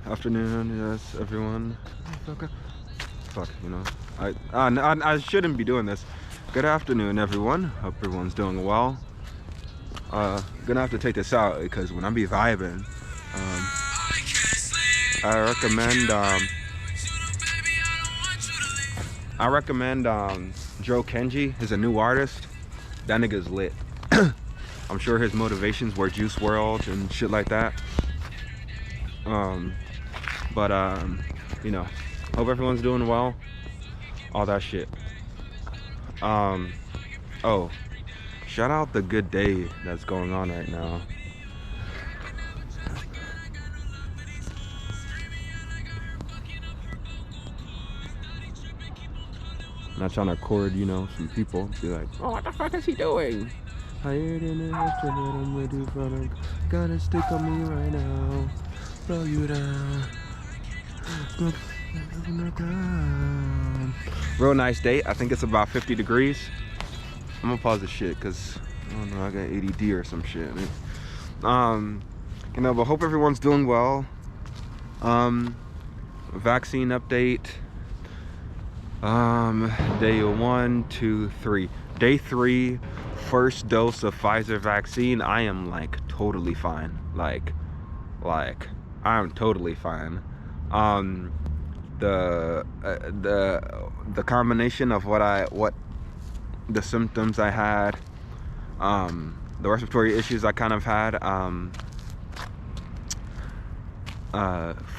Afternoon, yes, everyone. Fuck, you know. I shouldn't be doing this. Good afternoon, everyone. Hope everyone's doing well. Gonna have to take this out because when I be vibing, I recommend Joe Kenji. He's a new artist. That nigga's lit. I'm sure his motivations were Juice World and shit like that. But you know, hope everyone's doing well. All that shit. Oh, shout out the good day that's going on right now. Not trying to record, you know, some people be like, oh, what the fuck is he doing? Higher than an instrument, I'm ready for them. Gotta stick on me right now. Blow you down. Real nice day. I think it's about 50 degrees. I'm gonna pause this shit because I don't know, I got ADD or some shit. You know, but hope everyone's doing well. Vaccine update. Day 1, 2, 3. Day 3, first dose of Pfizer vaccine. I am like totally fine. Like I'm totally fine. The combination of what the symptoms I had, the respiratory issues I kind of had,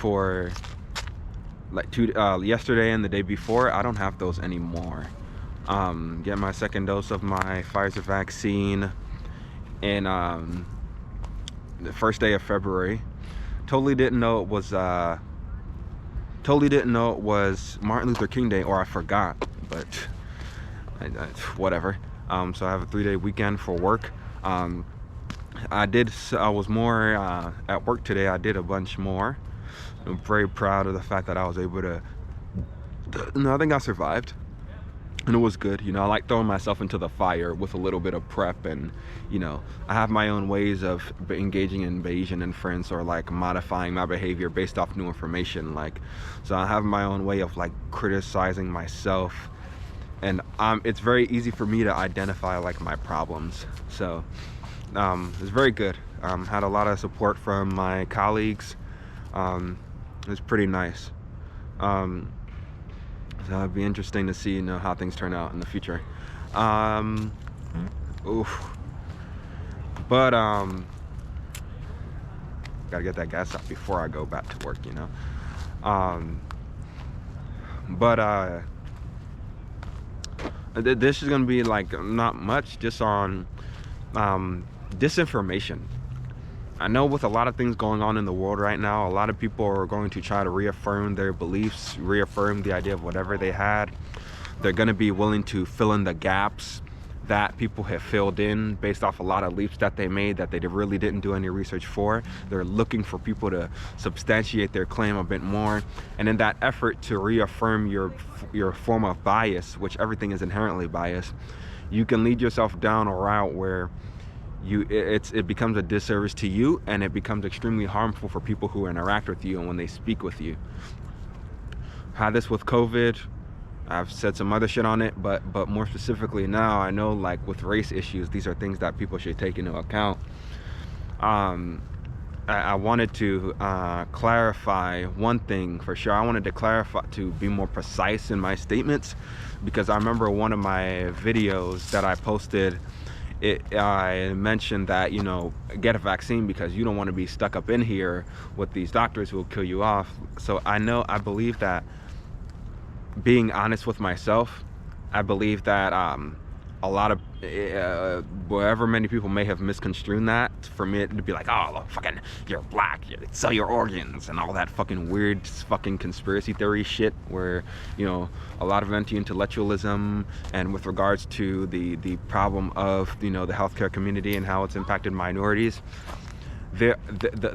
for like yesterday and the day before, I don't have those anymore. Get my second dose of my Pfizer vaccine in the first day of February. Totally didn't know it was Martin Luther King Day, or I forgot, but whatever. So I have a 3-day weekend for work. I was more at work today. I did a bunch more. I'm very proud of the fact that I was able to, I think I survived, and it was good. You know, I like throwing myself into the fire with a little bit of prep, and you know, I have my own ways of engaging in Bayesian inference, or like modifying my behavior based off new information. Like, so I have my own way of like criticizing myself, and it's very easy for me to identify like my problems. So it's very good. Had a lot of support from my colleagues. It's pretty nice. So it'd be interesting to see, you know, how things turn out in the future. Oof. But gotta get that gas out before I go back to work, you know. This is gonna be like not much, just on disinformation. I know with a lot of things going on in the world right now, a lot of people are going to try to reaffirm their beliefs, reaffirm the idea of whatever they had. They're going to be willing to fill in the gaps that people have filled in based off a lot of leaps that they made that they really didn't do any research for. They're looking for people to substantiate their claim a bit more. And in that effort to reaffirm your form of bias, which everything is inherently biased, you can lead yourself down a route where it becomes a disservice to you, and it becomes extremely harmful for people who interact with you and when they speak with you. Had this with COVID. I've said some other shit on it, but more specifically now, I know like with race issues, these are things that people should take into account. I wanted to clarify one thing for sure. I wanted to clarify, to be more precise in my statements, because I remember one of my videos that I posted, I mentioned that, you know, get a vaccine because you don't want to be stuck up in here with these doctors who will kill you off. So I believe that, being honest with myself, I believe that a lot of wherever many people may have misconstrued that, for me to be like, oh, fucking, you're black, you sell your organs, and all that fucking weird fucking conspiracy theory shit, where, you know, a lot of anti-intellectualism, and with regards to the problem of, you know, the healthcare community and how it's impacted minorities. The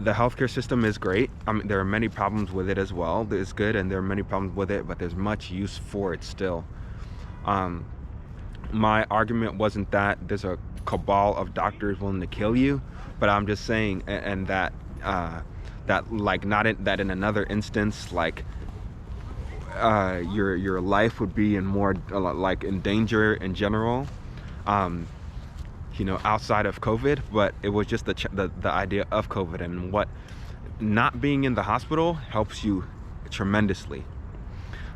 healthcare system is great. I mean, there are many problems with it as well. It's good, and there are many problems with it, but there's much use for it still. My argument wasn't that there's a cabal of doctors willing to kill you, but I'm just saying, and that that like not in, that in another instance like your life would be in more like in danger in general, you know, outside of COVID. But it was just the idea of COVID and what not being in the hospital helps you tremendously.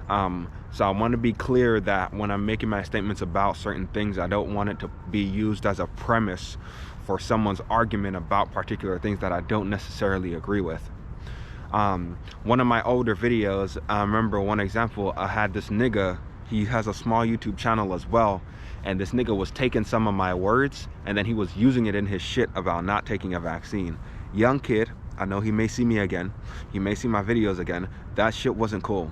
So I want to be clear that when I'm making my statements about certain things, I don't want it to be used as a premise for someone's argument about particular things that I don't necessarily agree with. One of my older videos, I remember one example, I had this nigga, he has a small YouTube channel as well, and this nigga was taking some of my words and then he was using it in his shit about not taking a vaccine. Young kid, I know he may see me again, he may see my videos again. That shit wasn't cool.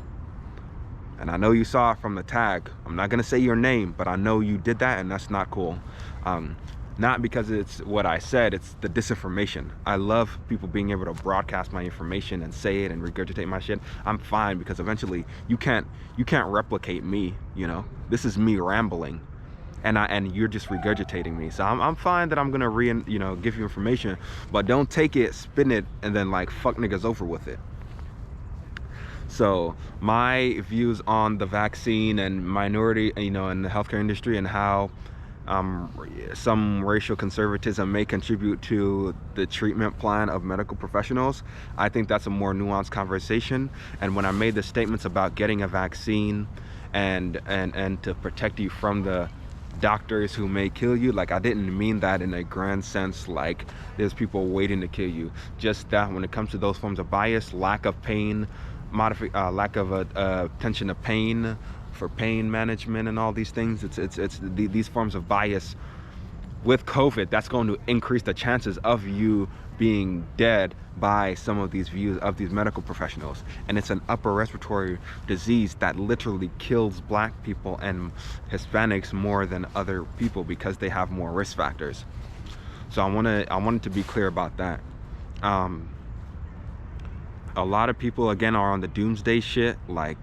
And I know you saw it from the tag. I'm not gonna say your name, but I know you did that and that's not cool. Not because it's what I said, it's the disinformation. I love people being able to broadcast my information and say it and regurgitate my shit. I'm fine, because eventually you can't replicate me, you know? This is me rambling and you're just regurgitating me. So I'm fine that I'm gonna give you information, but don't take it, spin it, and then like fuck niggas over with it. So my views on the vaccine and minority, you know, in the healthcare industry, and how some racial conservatism may contribute to the treatment plan of medical professionals, I think that's a more nuanced conversation. And when I made the statements about getting a vaccine and to protect you from the doctors who may kill you, like I didn't mean that in a grand sense like there's people waiting to kill you. Just that when it comes to those forms of bias, lack of pain, lack of attention to pain, for pain management and all these things, it's these forms of bias with COVID, that's going to increase the chances of you being dead by some of these views of these medical professionals. And it's an upper respiratory disease that literally kills black people and Hispanics more than other people because they have more risk factors. So I wanted to be clear about that. A lot of people again are on the doomsday shit. Like,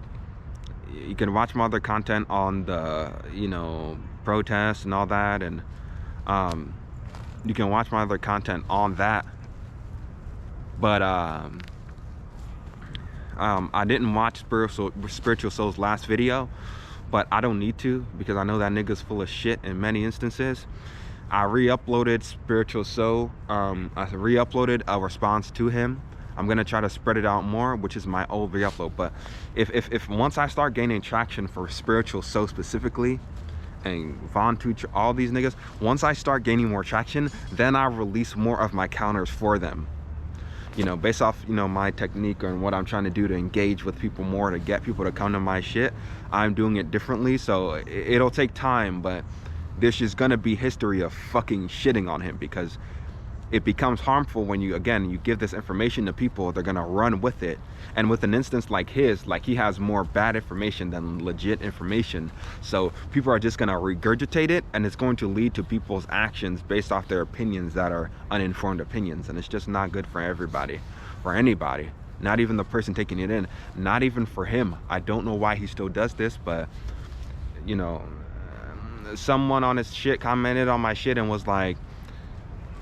you can watch my other content on the, you know, protests and all that, and you can watch my other content on that. But I didn't watch Spiritual Soul's last video, but I don't need to, because I know that nigga's full of shit in many instances. I re-uploaded Spiritual Soul. I re-uploaded a response to him. I'm gonna try to spread it out more, which is my old re-upload. But if once I start gaining traction for Spiritual Soul specifically, and Von Tuch, all these niggas, once I start gaining more traction, then I'll release more of my counters for them. You know, based off, you know, my technique and what I'm trying to do to engage with people more, to get people to come to my shit, I'm doing it differently. So it'll take time, but there's just gonna be history of fucking shitting on him, because it becomes harmful when you give this information to people. They're gonna run with it. And with an instance like his, like, he has more bad information than legit information. So people are just gonna regurgitate it, and it's going to lead to people's actions based off their opinions that are uninformed opinions. And it's just not good for everybody, for anybody. Not even the person taking it in, not even for him. I don't know why he still does this, but, you know, someone on his shit commented on my shit and was like,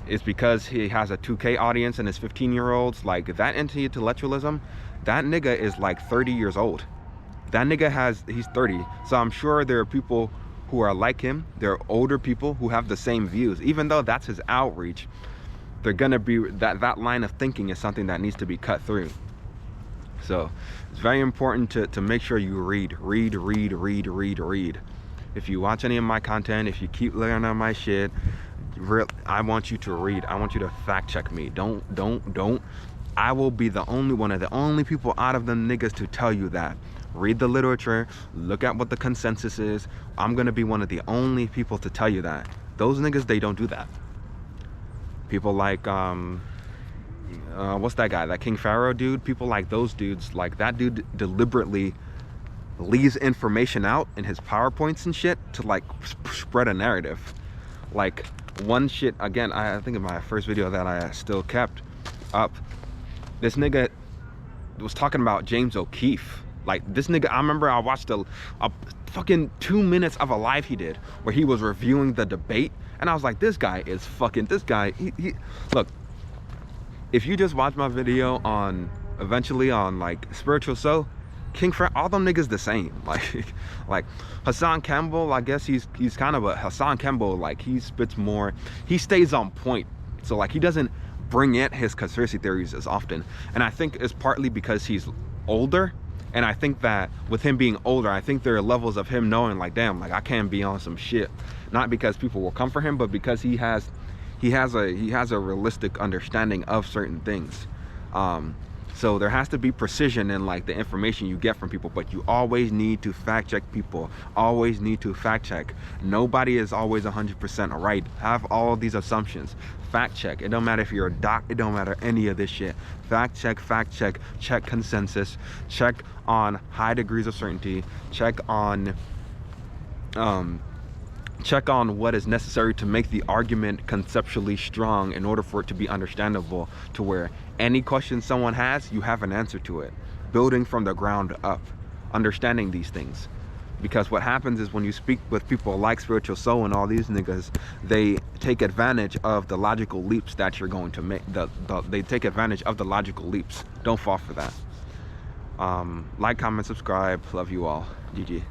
it's because he has a 2K audience and his 15-year-olds. Like, that anti-intellectualism, that nigga is like 30 years old. That nigga he's 30. So I'm sure there are people who are like him. There are older people who have the same views. Even though that's his outreach, they're gonna be, that line of thinking is something that needs to be cut through. So it's very important to make sure you read. If you watch any of my content, if you keep learning on my shit, I want you to read. I want you to fact check me. Don't. I will be the only one of the only people out of the niggas to tell you that. Read the literature, look at what the consensus is. I'm gonna be one of the only people to tell you that. Those niggas, they don't do that. People like, what's that guy, that King Pharaoh dude? People like those dudes, like that dude deliberately leaves information out in his PowerPoints and shit to like spread a narrative. Like, one shit, again, I think in my first video that I still kept up, this nigga was talking about James O'Keefe. Like, this nigga, I remember I watched a fucking 2 minutes of a live he did where he was reviewing the debate, and I was like, this guy is fucking, this guy, he look, if you just watch my video on eventually on like Spiritual Soul, King Frank, all them niggas the same. Like Hassan Campbell, I guess he's kind of a Hassan Campbell, like he spits more, he stays on point. So like he doesn't bring in his conspiracy theories as often. And I think it's partly because he's older. And I think that with him being older, I think there are levels of him knowing like, damn, like I can't be on some shit. Not because people will come for him, but because he has a realistic understanding of certain things. So there has to be precision in like the information you get from people, but you always need to fact check people. Always need to fact check. Nobody is always 100% right. Have all these assumptions. Fact check. It don't matter if you're a doc. It don't matter any of this shit. Fact check. Check consensus. Check on high degrees of certainty. Check on what is necessary to make the argument conceptually strong in order for it to be understandable, to where any question someone has, you have an answer to it. Building from the ground up, understanding these things. Because what happens is when you speak with people like Spiritual Soul and all these niggas, they take advantage of the logical leaps that you're going to make. They take advantage of the logical leaps. Don't fall for that. Like, comment, subscribe. Love you all. GG.